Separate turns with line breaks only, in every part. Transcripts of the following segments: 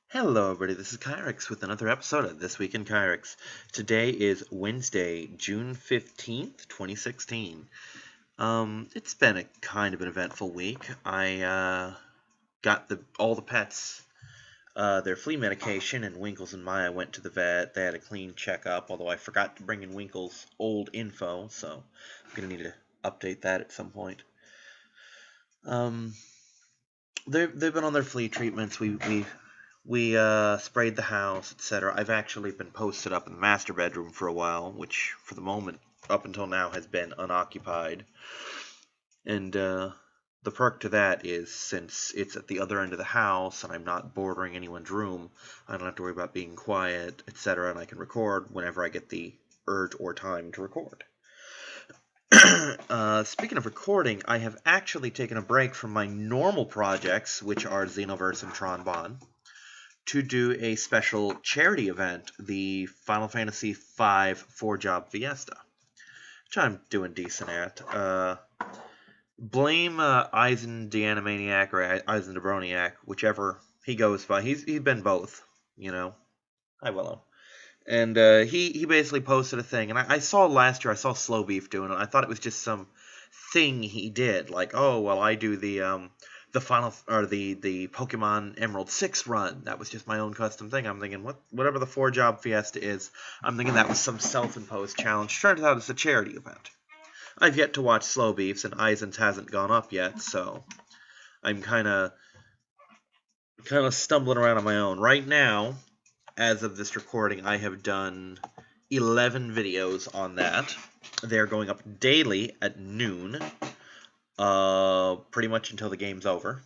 Hello everybody, this is Kyrix with another episode of This Week in Kyrix. Today is Wednesday, June 15th, 2016. It's been a kind of an eventful week. I got all the pets their flea medication, and Winkles and Maya went to the vet. They had a clean checkup, although I forgot to bring in Winkles' old info, so I'm going to need to update that at some point. They've been on their flea treatments. We sprayed the house, etc. I've actually been posted up in the master bedroom for a while, which for the moment, up until now, has been unoccupied. And the perk to that is, since it's at the other end of the house and I'm not bordering anyone's room, I don't have to worry about being quiet, etc. And I can record whenever I get the urge or time to record. Speaking of recording, I have actually taken a break from my normal projects, which are Xenoverse and Tron, to do a special charity event, the Final Fantasy V 4-Job Fiesta, which I'm doing decent at. Blame Eisen the Animaniac or Eisen the Broniac, whichever he goes by. He's been both, you know. Hi, Willow. And he basically posted a thing, and I saw last year, I saw Slow Beef doing it. I thought it was just some thing he did, like, oh, well, I do the final, or the Pokemon Emerald 6 run. That was just my own custom thing. I'm thinking, whatever the 4-Job Fiesta is, I'm thinking that was some self-imposed challenge. Turns out it's a charity event. I've yet to watch Slow Beef's, and Eisen's hasn't gone up yet, so I'm kind of stumbling around on my own. Right now, as of this recording, I have done 11 videos on that. They're going up daily at noon, pretty much until the game's over.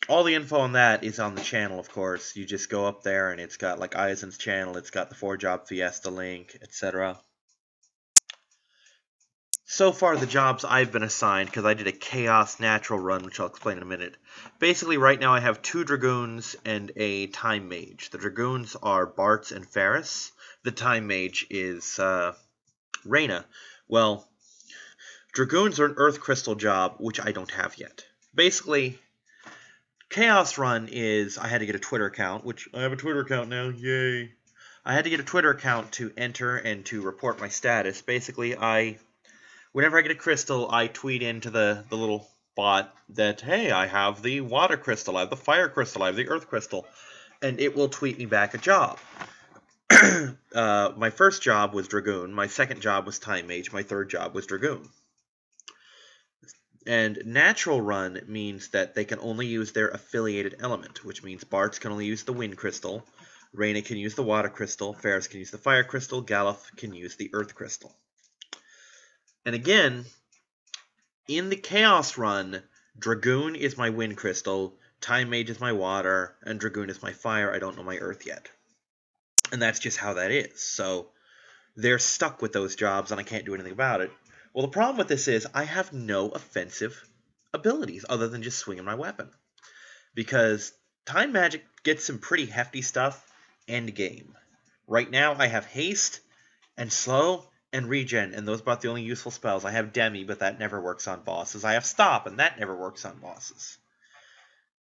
All the info on that is on the channel, of course. You just go up there, and it's got, like, Eisen's channel, it's got the 4-Job Fiesta link, etc. So far, the jobs I've been assigned, because I did a Chaos Natural run, which I'll explain in a minute. Basically, right now I have 2 Dragoons and a Time Mage. The Dragoons are Bartz and Ferris. The Time Mage is Reyna. Well, Dragoons are an Earth Crystal job, which I don't have yet. Basically, Chaos Run is, I had to get a Twitter account, which I have a Twitter account now, yay. I had to get a Twitter account to enter and to report my status. Basically, whenever I get a crystal, I tweet into the little bot that, hey, I have the water crystal, I have the fire crystal, I have the earth crystal, and it will tweet me back a job. My first job was Dragoon, my second job was Time Mage, my third job was Dragoon. And Natural Run means that they can only use their affiliated element, which means Bartz can only use the Wind Crystal, Reyna can use the Water Crystal, Ferris can use the Fire Crystal, Galuf can use the Earth Crystal. And again, in the Chaos Run, Dragoon is my Wind Crystal, Time Mage is my Water, and Dragoon is my Fire. I don't know my Earth yet. And that's just how that is. So they're stuck with those jobs, and I can't do anything about it. Well, the problem with this is I have no offensive abilities other than just swinging my weapon. Because Time Magic gets some pretty hefty stuff end game. Right now, I have Haste and Slow and Regen, and those are about the only useful spells. I have Demi, but that never works on bosses. I have Stop, and that never works on bosses.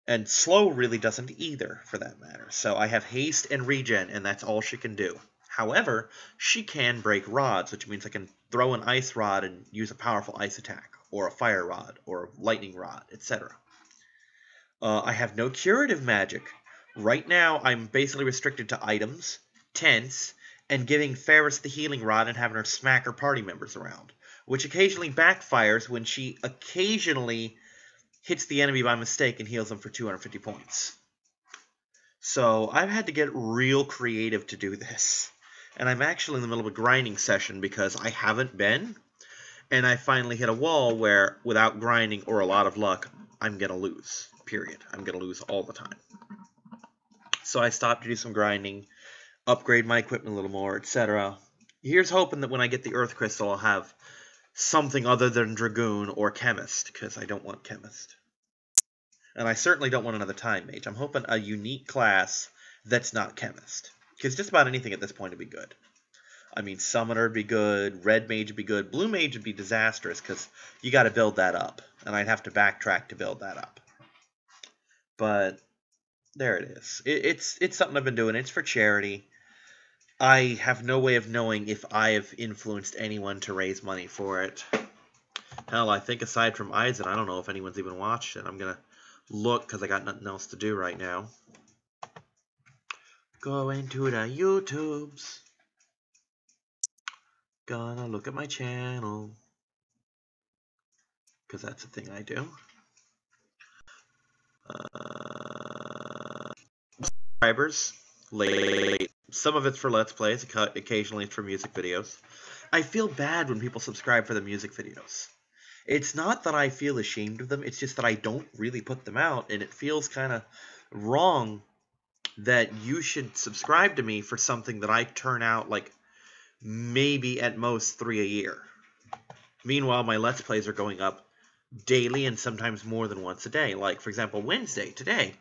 And Slow really doesn't either, for that matter. So I have Haste and Regen, and that's all she can do. However, she can break rods, which means I can throw an Ice Rod and use a powerful Ice attack, or a Fire Rod, or a Lightning Rod, etc. I have no curative magic. Right now, I'm basically restricted to items, tents, and giving Ferris the healing rod and having her smack her party members around, which occasionally backfires when she occasionally hits the enemy by mistake and heals them for 250 points. So I've had to get real creative to do this, and I'm actually in the middle of a grinding session because I haven't been, and I finally hit a wall where, without grinding or a lot of luck, I'm going to lose, period. I'm going to lose all the time. So I stopped to do some grinding, upgrade my equipment a little more, etc. Here's hoping that when I get the Earth Crystal, I'll have something other than Dragoon or Chemist, because I don't want Chemist. And I certainly don't want another Time Mage. I'm hoping a unique class that's not Chemist, because just about anything at this point would be good. I mean, Summoner would be good, Red Mage would be good, Blue Mage would be disastrous, because you got to build that up, and I'd have to backtrack to build that up. But there it is. It's something I've been doing. It's for charity. I have no way of knowing if I have influenced anyone to raise money for it. Hell, I think aside from Eisen, I don't know if anyone's even watched it. I'm going to look because I got nothing else to do right now. Going to the YouTubes. Gonna look at my channel. Because that's the thing I do. Subscribers. Late. Some of it's for Let's Plays. Occasionally it's for music videos. I feel bad when people subscribe for the music videos. It's not that I feel ashamed of them. It's just that I don't really put them out. And it feels kind of wrong that you should subscribe to me for something that I turn out like maybe at most 3 a year. Meanwhile, my Let's Plays are going up daily and sometimes more than once a day. Like, for example, Wednesday, today.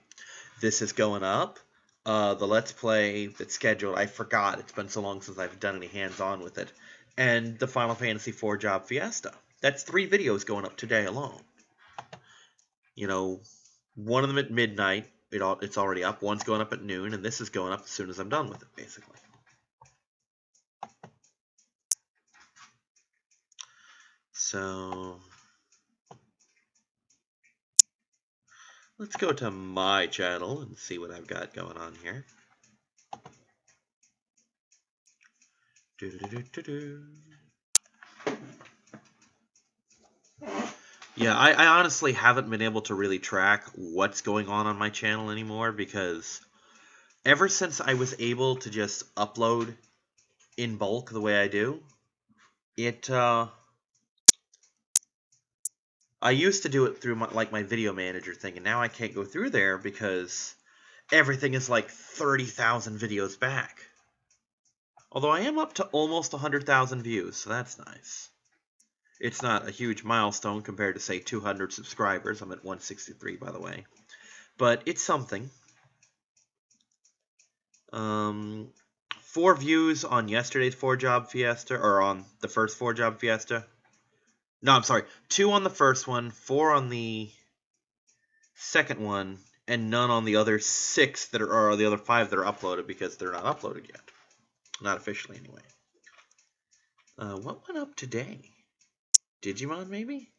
This is going up. The Let's Play that's scheduled, I forgot. It's been so long since I've done any hands-on with it. And the Final Fantasy IV Job Fiesta. That's 3 videos going up today alone. You know, one of them at midnight. It's already up. One's going up at noon, and this is going up as soon as I'm done with it, basically. So let's go to my channel and see what I've got going on here. Yeah, I honestly haven't been able to really track what's going on my channel anymore because ever since I was able to just upload in bulk the way I do, I used to do it through my video manager thing, and now I can't go through there because everything is like 30,000 videos back. Although I am up to almost 100,000 views, so that's nice. It's not a huge milestone compared to, say, 200 subscribers. I'm at 163, by the way. But it's something. 4 views on yesterday's 4-job fiesta, or on the first 4-job fiesta. No, I'm sorry. 2 on the first one, 4 on the second one, and none on the other 6 that are, or the other 5 that are uploaded because they're not uploaded yet. Not officially, anyway. What went up today? Digimon, maybe?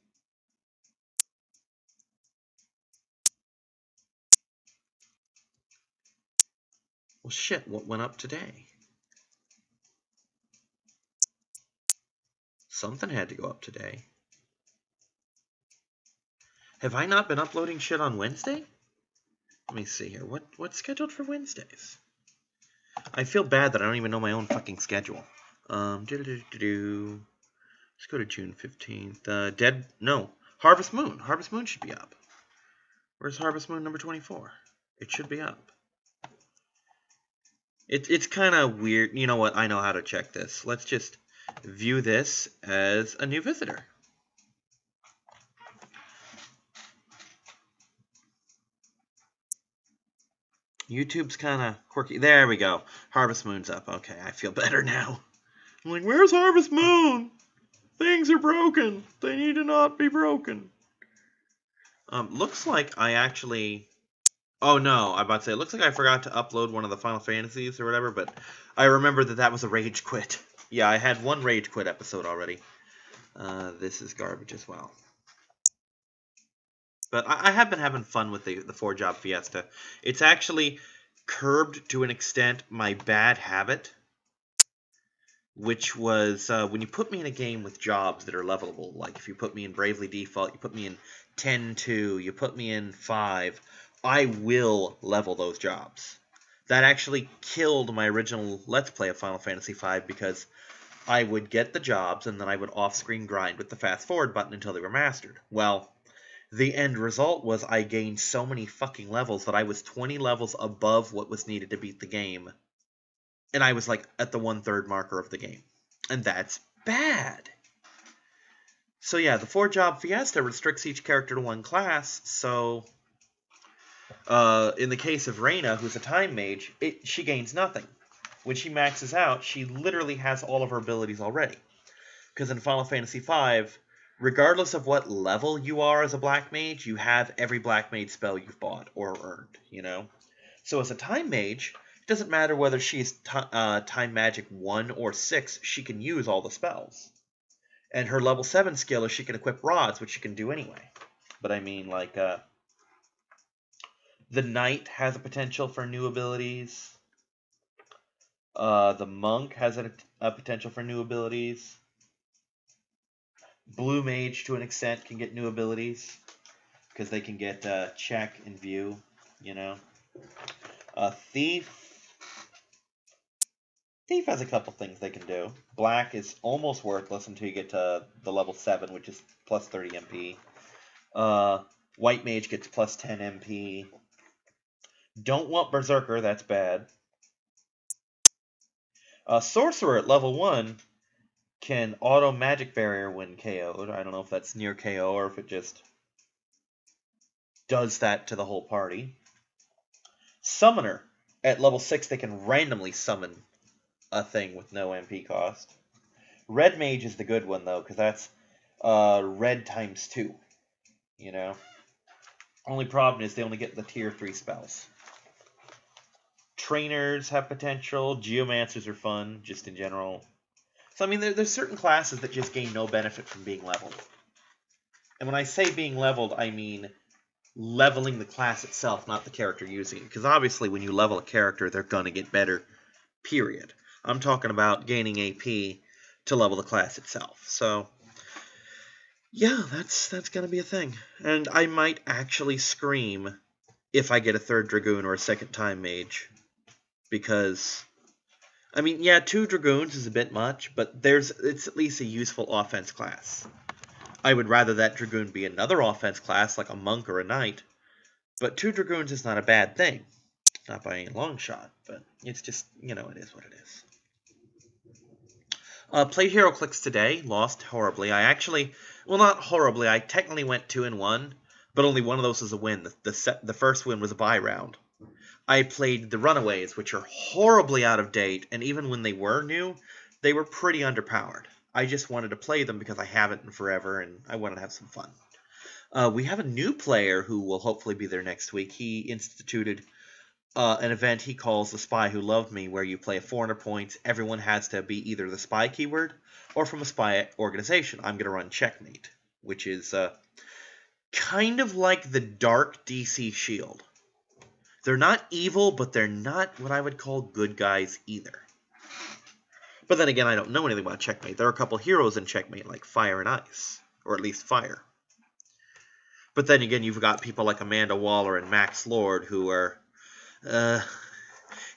Well, shit, what went up today? Something had to go up today. Have I not been uploading shit on Wednesday? Let me see here. What's scheduled for Wednesdays? I feel bad that I don't even know my own fucking schedule. Let's go to June 15th. Harvest Moon. Harvest Moon should be up. Where's Harvest Moon number 24? It should be up. It's kind of weird. You know what? I know how to check this. Let's just view this as a new visitor. YouTube's kind of quirky. There we go. Harvest Moon's up. Okay, I feel better now. I'm like, where's Harvest Moon? Things are broken. They need to not be broken. Looks like I actually... Oh, no. I'm about to say, it looks like I forgot to upload one of the Final Fantasies or whatever, but I remember that was a rage quit. Yeah, I had one rage quit episode already. This is garbage as well. But I have been having fun with the 4-job fiesta. It's actually curbed to an extent my bad habit, which was when you put me in a game with jobs that are levelable, like if you put me in Bravely Default, you put me in 10-2, you put me in 5, I will level those jobs. That actually killed my original Let's Play of Final Fantasy V because I would get the jobs and then I would off-screen grind with the fast forward button until they were mastered. Well, the end result was I gained so many fucking levels that I was 20 levels above what was needed to beat the game. And I was like at the 1/3 marker of the game. And that's bad. So yeah, the 4-job fiesta restricts each character to one class, so in the case of Reina, who's a time mage, she gains nothing. When she maxes out, she literally has all of her abilities already. Because in Final Fantasy V, regardless of what level you are as a black mage, you have every black mage spell you've bought or earned, you know? So as a time mage, it doesn't matter whether she's time magic 1 or 6, she can use all the spells. And her level 7 skill is she can equip rods, which she can do anyway. But I mean, like, the knight has a potential for new abilities. The monk has a potential for new abilities. Blue mage, to an extent, can get new abilities because they can get check and view, you know. Thief has a couple things they can do. Black is almost worthless until you get to the level 7, which is plus 30 MP. White mage gets plus 10 MP. Don't want Berserker, that's bad. Sorcerer at level 1 can auto magic barrier when KO'd. I don't know if that's near KO or if it just does that to the whole party. Summoner at level 6, they can randomly summon a thing with no MP cost. Red mage is the good one though, because that's red times 2. You know. Only problem is they only get the tier 3 spells. Trainers have potential. Geomancers are fun, just in general. So, I mean, there's certain classes that just gain no benefit from being leveled. And when I say being leveled, I mean leveling the class itself, not the character using it. Because obviously, when you level a character, they're going to get better, period. I'm talking about gaining AP to level the class itself. So, yeah, that's going to be a thing. And I might actually scream if I get a 3rd Dragoon or a 2nd Time Mage. Because, I mean, yeah, 2 Dragoons is a bit much, but it's at least a useful offense class. I would rather that Dragoon be another offense class, like a Monk or a Knight, but 2 Dragoons is not a bad thing. Not by any long shot, but it's just, you know, it is what it is. Played HeroClix today, lost horribly. I actually, well, not horribly, I technically went 2-1, but only one of those was a win. The first win was a bye round. I played the Runaways, which are horribly out of date, and even when they were new, they were pretty underpowered. I just wanted to play them because I haven't in forever, and I wanted to have some fun. We have a new player who will hopefully be there next week. He instituted an event he calls The Spy Who Loved Me, where you play 400 points. Everyone has to be either the spy keyword or from a spy organization. I'm going to run Checkmate, which is kind of like the dark DC Shield. They're not evil, but they're not what I would call good guys either. But then again, I don't know anything about Checkmate. There are a couple heroes in Checkmate, like Fire and Ice, or at least Fire. But then again, you've got people like Amanda Waller and Max Lord who are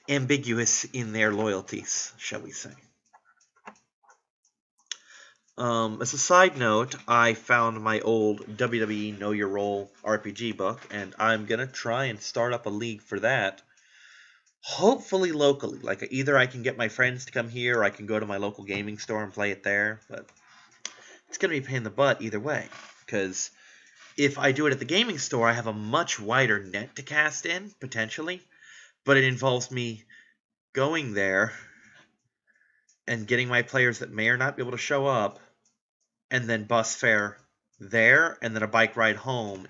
ambiguous in their loyalties, shall we say. As a side note, I found my old WWE Know Your Role RPG book, and I'm going to try and start up a league for that. Hopefully locally. Like, either I can get my friends to come here, or I can go to my local gaming store and play it there. But it's going to be a pain in the butt either way, because if I do it at the gaming store, I have a much wider net to cast in, potentially. But it involves me going there and getting my players that may or not be able to show up, and then bus fare there, and then a bike ride home,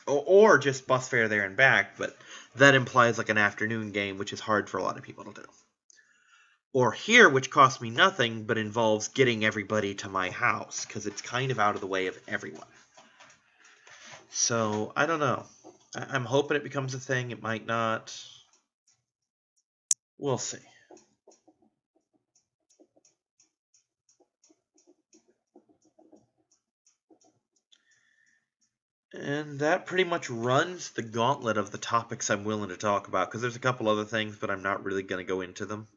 or just bus fare there and back, but that implies like an afternoon game, which is hard for a lot of people to do. Or here, which costs me nothing, but involves getting everybody to my house, because it's kind of out of the way of everyone. So, I don't know. I'm hoping it becomes a thing. It might not. We'll see. And that pretty much runs the gauntlet of the topics I'm willing to talk about, because there's a couple other things, but I'm not really going to go into them.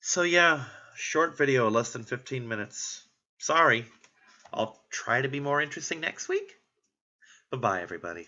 So yeah, short video, less than 15 minutes. Sorry. I'll try to be more interesting next week. Bye-bye, everybody.